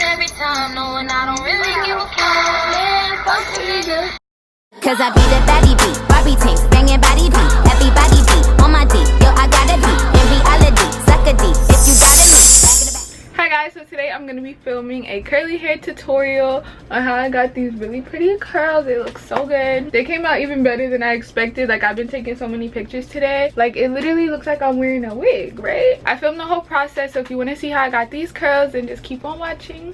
every time, knowing I don't really give a fuck. Man, fuck the nigga. Cause I be the baddie beat, Barbie tanks, banging body beat, everybody beat, on my D, yo I gotta be, in reality, suck a D, if you gotta me. Hi guys, so today I'm going to be filming a curly hair tutorial on how I got these really pretty curls. They look so good. They came out even better than I expected. Like, I've been taking so many pictures today. Like, it literally looks like I'm wearing a wig, right? I filmed the whole process, so if you want to see how I got these curls, then just keep on watching.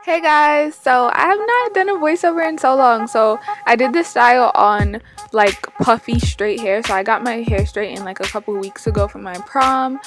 Hey guys, so I have not done a voiceover in so long, so I did this style on like puffy straight hair. So I got my hair straightened like a couple weeks ago for my prom,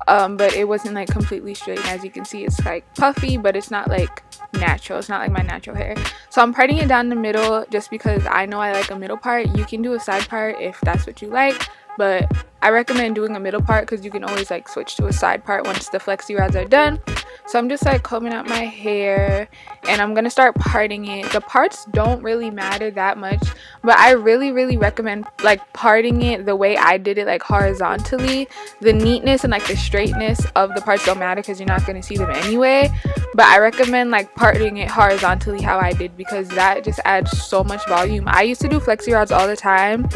but it wasn't like completely straight. And as you can see, it's like puffy, but it's not like natural. It's not like my natural hair. So I'm parting it down the middle just because I know I like a middle part. You can do a side part if that's what you like, but I recommend doing a middle part because you can always like switch to a side part once the flexi rods are done. So I'm just like combing out my hair and I'm gonna start parting it. The parts don't really matter that much, but I really recommend like parting it the way I did it, like horizontally. The neatness and like the straightness of the parts don't matter because you're not gonna see them anyway, but I recommend like parting it horizontally how I did because that just adds so much volume. I used to do flexi rods all the time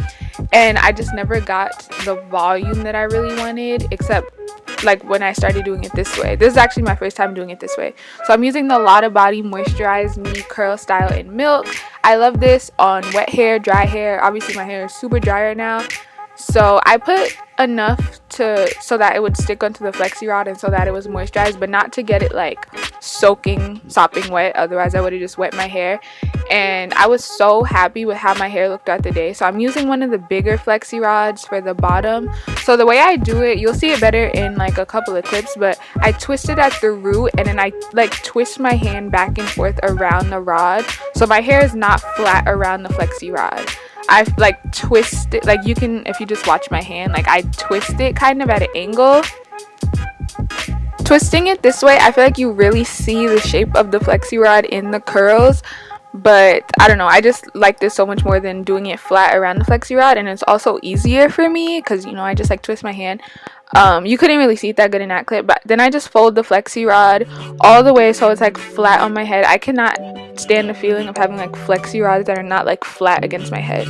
and I just never got the volume that I really wanted, except like when I started doing it this way. This is actually my first time doing it this way. So I'm using the Lotta Body Moisturize Me Curl Style in Milk. I love this on wet hair, dry hair. Obviously my hair is super dry right now, so I put enough so that it would stick onto the flexi rod and so that it was moisturized, but not to get it like sopping wet, otherwise I would have just wet my hair. And I was so happy with how my hair looked throughout the day. So I'm using one of the bigger flexi rods for the bottom. So the way I do it, you'll see it better in like a couple of clips, but I twist it at the root and then I like twist my hand back and forth around the rod so my hair is not flat around the flexi rod. I like twist it, like you can, if you just watch my hand, like I twist it kind of at an angle. Twisting it this way, I feel like you really see the shape of the flexi rod in the curls, but I don't know, I just like this so much more than doing it flat around the flexi rod. And it's also easier for me because, you know, I just like twist my hand. You couldn't really see it that good in that clip, but then I just fold the flexi rod all the way so it's like flat on my head. I cannot stand the feeling of having like flexi rods that are not like flat against my head.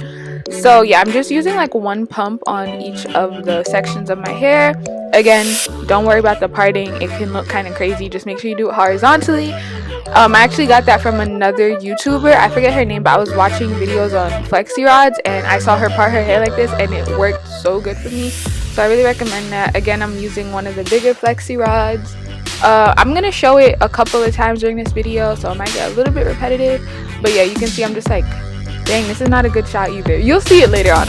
So yeah, I'm just using like one pump on each of the sections of my hair. Again, don't worry about the parting, it can look kind of crazy. Just make sure you do it horizontally. I actually got that from another YouTuber, I forget her name, but I was watching videos on flexi rods and I saw her part her hair like this and it worked so good for me. So I really recommend that. Again, I'm using one of the bigger flexi rods. I'm gonna show it a couple of times during this video, so it might get a little bit repetitive, but yeah, you can see I'm just like, dang, this is not a good shot either. You'll see it later on.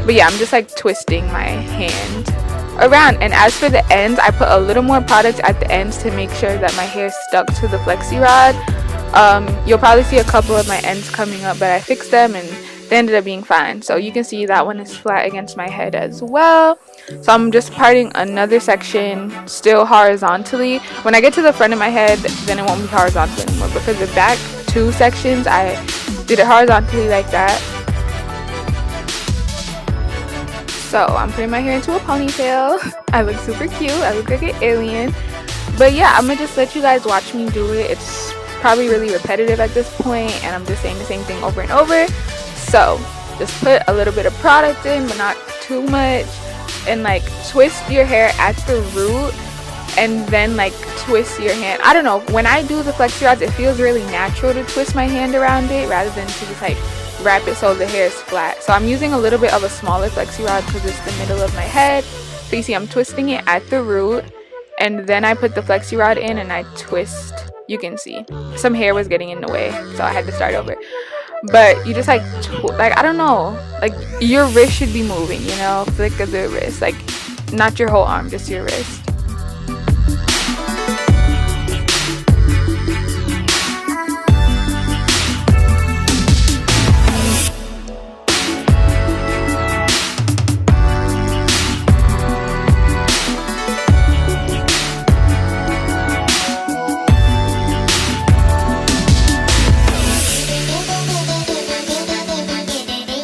But yeah, I'm just like twisting my hand around. And as for the ends, I put a little more product at the ends to make sure that my hair stuck to the flexi rod. You'll probably see a couple of my ends coming up, but I fixed them and they ended up being fine. So you can see that one is flat against my head as well. So I'm just parting another section still horizontally. When I get to the front of my head, then it won't be horizontal anymore, but for the back two sections I did it horizontally like that. So I'm putting my hair into a ponytail. I look super cute, I look like an alien. But yeah, I'm gonna just let you guys watch me do it. It's probably really repetitive at this point and I'm just saying the same thing over and over. So just put a little bit of product in, but not too much, and like twist your hair at the root and then like twist your hand. I don't know, when I do the flexi rods, it feels really natural to twist my hand around it rather than to just like wrap it so the hair is flat. So I'm using a little bit of a smaller flexi rod because it's the middle of my head. So you see I'm twisting it at the root and then I put the flexi rod in and I twist. You can see some hair was getting in the way, so I had to start over. But you just like I don't know, like your wrist should be moving, you know, flick of the wrist, like not your whole arm, just your wrist.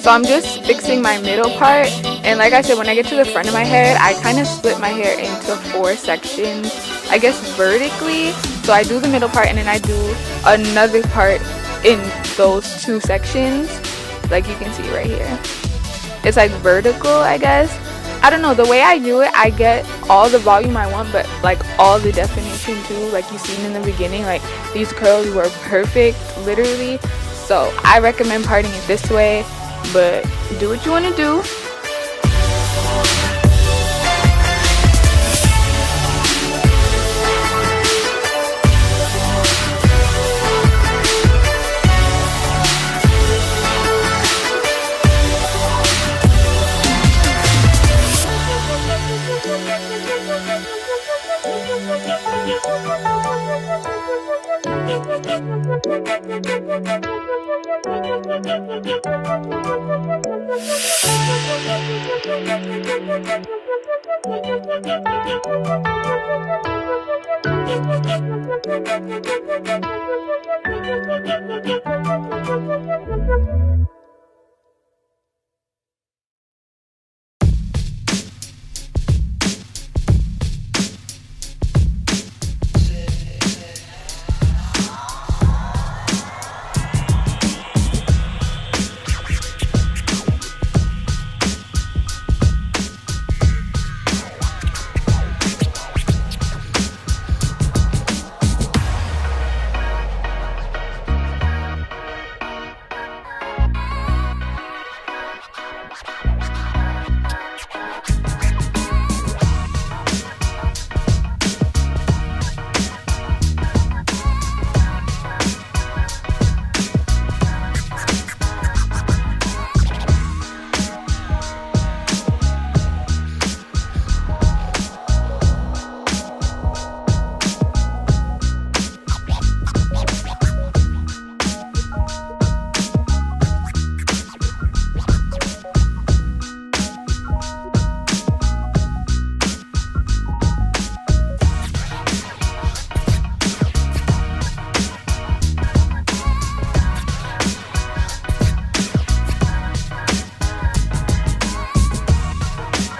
So I'm just fixing my middle part And like I said, when I get to the front of my head, I kind of split my hair into 4 sections, I guess vertically. So I do the middle part and then I do another part in those 2 sections, like you can see right here. It's like vertical, I guess. I don't know, the way I do it, I get all the volume I want, but like all the definition too, like you seen in the beginning. Like these curls were perfect, literally. So I recommend parting it this way, but do what you want to do.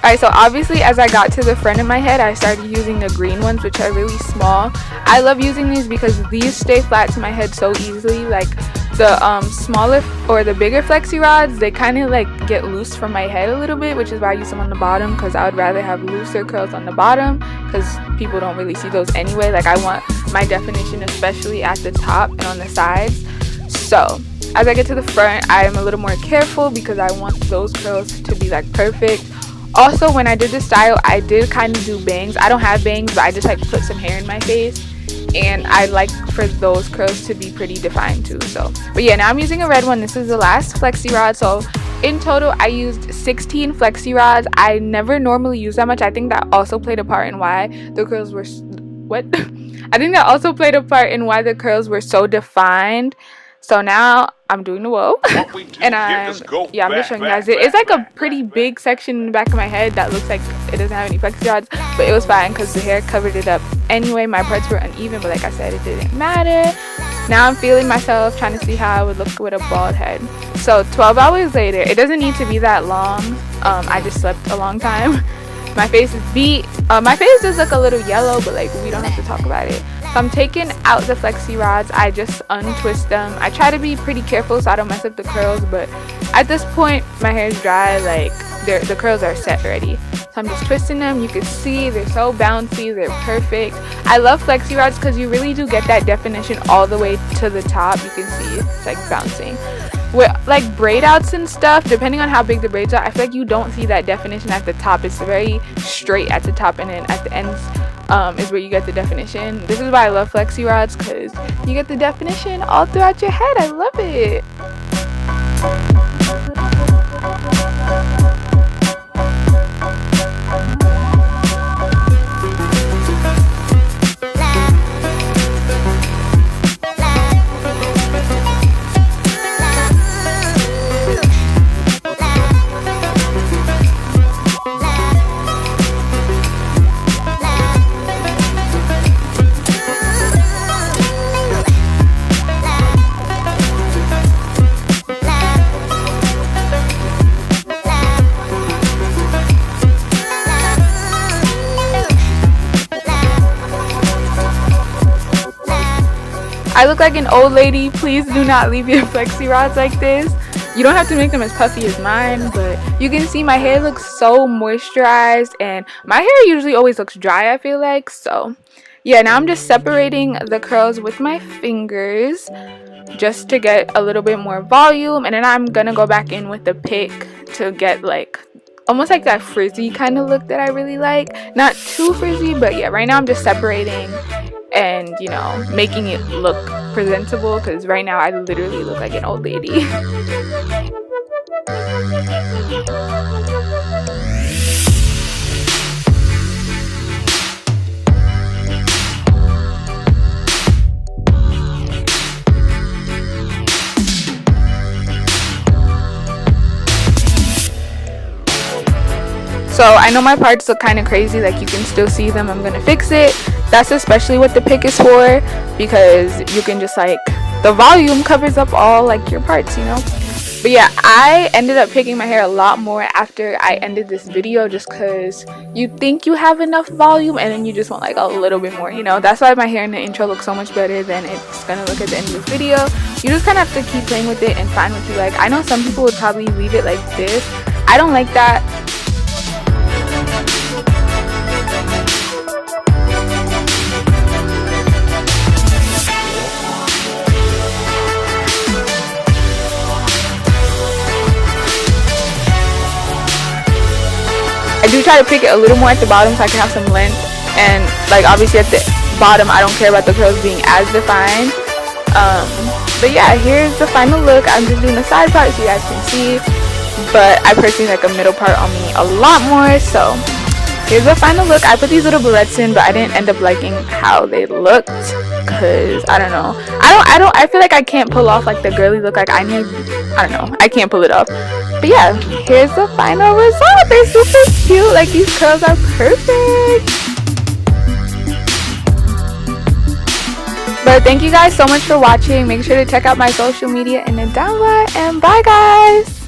Alright, so obviously as I got to the front of my head, I started using the green ones, which are really small. I love using these because these stay flat to my head so easily. Like the smaller or the bigger flexi rods, they kind of like get loose from my head a little bit, which is why I use them on the bottom, because I would rather have looser curls on the bottom because people don't really see those anyway. Like I want my definition especially at the top and on the sides. So as I get to the front, I am a little more careful because I want those curls to be like perfect. Also, when I did this style, I did kind of do bangs. I don't have bangs, but I just like put some hair in my face, and I like for those curls to be pretty defined too. So but yeah, now I'm using a red one. This is the last flexi rod. So in total I used 16 flexi rods. I never normally use that much. I think that also played a part in why the curls were I think that also played a part in why the curls were so defined. So now I'm doing the whoa, and I'm just showing you guys. It's like a pretty big section in the back of my head that looks like it doesn't have any flexi rods, but it was fine because the hair covered it up anyway. My parts were uneven, but like I said, it didn't matter. Now I'm feeling myself, trying to see how I would look with a bald head. So 12 hours later, it doesn't need to be that long. I just slept a long time. My face is beat. My face does look a little yellow, but like we don't have to talk about it. So I'm taking out the flexi rods. I just untwist them. I try to be pretty careful so I don't mess up the curls, but at this point my hair is dry. Like the curls are set already. So I'm just twisting them. You can see they're so bouncy. They're perfect. I love flexi rods because you really do get that definition all the way to the top. You can see it's like bouncing. With like braid outs and stuff, depending on how big the braids are, I feel like you don't see that definition at the top. It's very straight at the top, and then at the ends is where you get the definition. This is why I love flexi rods, because you get the definition all throughout your head. I love it. I look like an old lady, please do not leave your flexi rods like this. You don't have to make them as puffy as mine, but you can see my hair looks so moisturized, and my hair usually always looks dry, I feel like. So yeah, now I'm just separating the curls with my fingers just to get a little bit more volume, and then I'm gonna go back in with the pick to get like almost like that frizzy kind of look that I really like. Not too frizzy, but yeah, right now I'm just separating and, you know, making it look presentable, because right now I literally look like an old lady. So I know my parts look kind of crazy, like you can still see them. I'm gonna fix it. That's especially what the pick is for, because you can just like, the volume covers up all like your parts, you know. But yeah, I ended up picking my hair a lot more after I ended this video, just because you think you have enough volume and then you just want like a little bit more, you know. That's why my hair in the intro looks so much better than it's gonna look at the end of this video. You just kind of have to keep playing with it and find what you like. I know some people would probably leave it like this. I don't like that. I do try to pick it a little more at the bottom so I can have some length, and like obviously at the bottom I don't care about the curls being as defined. But yeah, here's the final look. I'm just doing the side part so you guys can see, but I personally like a middle part on me a lot more. So here's the final look. I put these little barrettes in, but I didn't end up liking how they looked, because I don't know, I feel like I can't pull off like the girly look like I need. I don't know, I can't pull it off. But yeah, here's the final result. They're super cute. Like, these curls are perfect. But thank you guys so much for watching. Make sure to check out my social media in the down below, and bye guys.